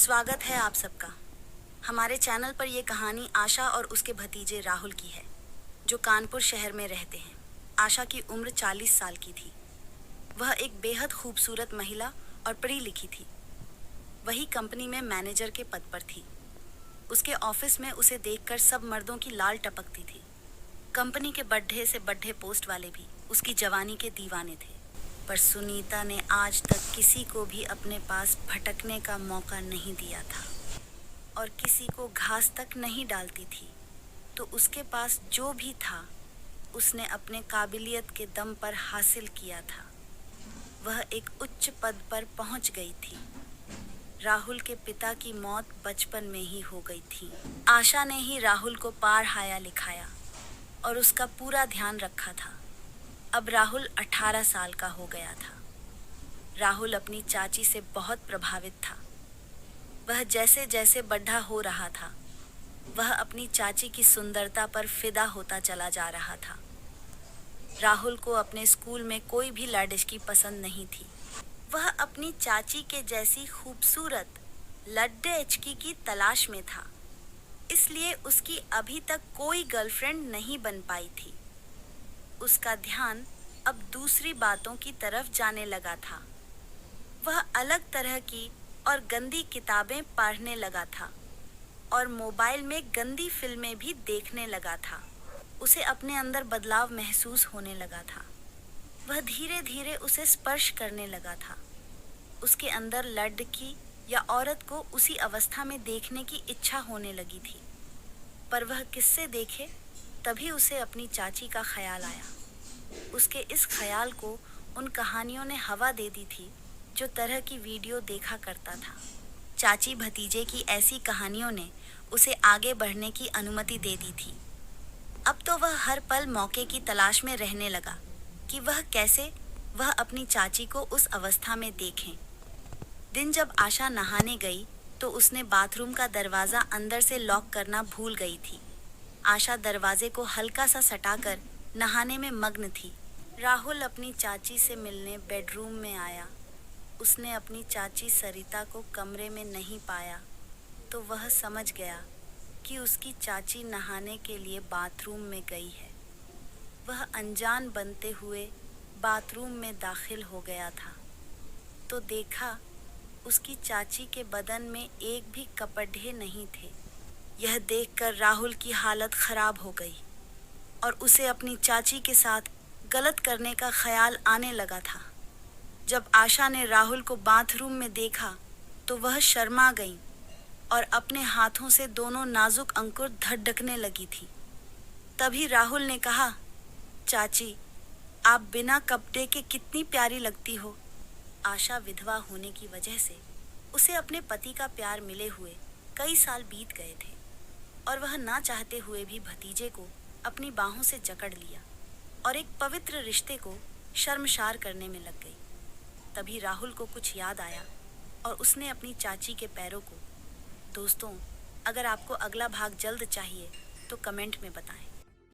स्वागत है आप सबका। हमारे चैनल पर यह कहानी आशा और उसके भतीजे राहुल की है, जो कानपुर शहर में रहते हैं। आशा की उम्र 40 साल की थी। वह एक बेहद खूबसूरत महिला और पढ़ी लिखी थी। वही कंपनी में मैनेजर के पद पर थी। उसके ऑफिस में उसे देखकर सब मर्दों की लाल टपकती थी। कंपनी के बड्ढे से बड्ढे पोस्ट वाले भी उसकी जवानी के दीवाने थे। पर सुनीता ने आज तक किसी को भी अपने पास भटकने का मौका नहीं दिया था और किसी को घास तक नहीं डालती थी। तो उसके पास जो भी था उसने अपने काबिलियत के दम पर हासिल किया था। वह एक उच्च पद पर पहुंच गई थी। राहुल के पिता की मौत बचपन में ही हो गई थी। आशा ने ही राहुल को पढ़ाया लिखाया और उसका पूरा ध्यान रखा था। अब राहुल 18 साल का हो गया था। राहुल अपनी चाची से बहुत प्रभावित था। वह जैसे जैसे बड़ा हो रहा था, वह अपनी चाची की सुंदरता पर फिदा होता चला जा रहा था। राहुल को अपने स्कूल में कोई भी लड़की पसंद नहीं थी। वह अपनी चाची के जैसी खूबसूरत लड़की की तलाश में था, इसलिए उसकी अभी तक कोई गर्लफ्रेंड नहीं बन पाई थी। उसका ध्यान अब दूसरी बातों की तरफ जाने लगा था। वह अलग तरह की और गंदी किताबें पढ़ने लगा था और मोबाइल में गंदी फिल्में भी देखने लगा था। उसे अपने अंदर बदलाव महसूस होने लगा था। वह धीरे धीरे उसे स्पर्श करने लगा था। उसके अंदर लड़की या औरत को उसी अवस्था में देखने की इच्छा होने लगी थी। पर वह किससे देखे, तभी उसे अपनी चाची का ख्याल आया। उसके इस ख्याल को उन कहानियों ने हवा दे दी थी जो तरह की वीडियो देखा करता था। चाची भतीजे की ऐसी कहानियों ने उसे आगे बढ़ने की अनुमति दे दी थी। अब तो वह हर पल मौके की तलाश में रहने लगा कि वह अपनी चाची को उस अवस्था में देखें। दिन जब आशा नहाने गई तो उसने बाथरूम का दरवाज़ा अंदर से लॉक करना भूल गई थी। आशा दरवाजे को हल्का सा सटाकर नहाने में मग्न थी। राहुल अपनी चाची से मिलने बेडरूम में आया। उसने अपनी चाची सरिता को कमरे में नहीं पाया तो वह समझ गया कि उसकी चाची नहाने के लिए बाथरूम में गई है। वह अनजान बनते हुए बाथरूम में दाखिल हो गया था तो देखा उसकी चाची के बदन में एक भी कपड़े नहीं थे। यह देखकर राहुल की हालत खराब हो गई और उसे अपनी चाची के साथ गलत करने का ख्याल आने लगा था। जब आशा ने राहुल को बाथरूम में देखा तो वह शर्मा गई और अपने हाथों से दोनों नाजुक अंकुर धड़कने लगी थी। तभी राहुल ने कहा, चाची, आप बिना कपड़े के कितनी प्यारी लगती हो। आशा विधवा होने की वजह से उसे अपने पति का प्यार मिले हुए कई साल बीत गए थे और वह ना चाहते हुए भी भतीजे को अपनी बाहों से जकड़ लिया और एक पवित्र रिश्ते को शर्मसार करने में लग गई। तभी राहुल को कुछ याद आया और उसने अपनी चाची के पैरों को। दोस्तों, अगर आपको अगला भाग जल्द चाहिए तो कमेंट में बताएं।